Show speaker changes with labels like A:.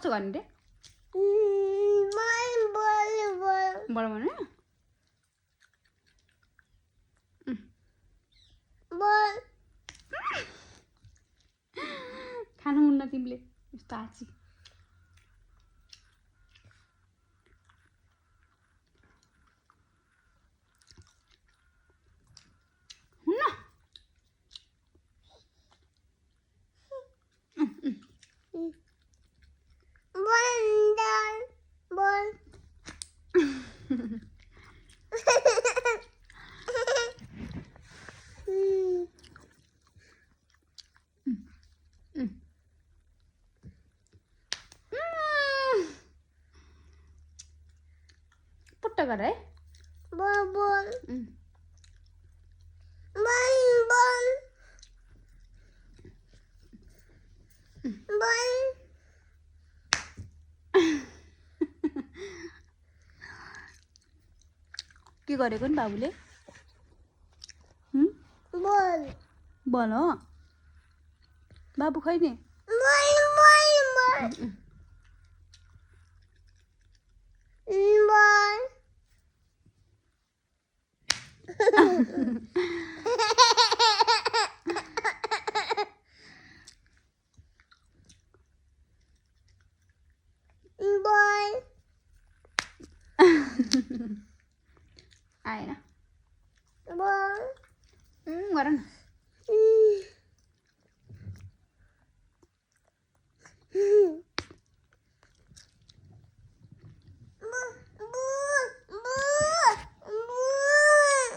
A: कस्तो गर्ने रे बडा भने खानु हुन्न तिमीले यस्तो आची हुन्न पुट्टा गर है के गरेको नि बाबुले बल हो बाबु खै नि आएन गर न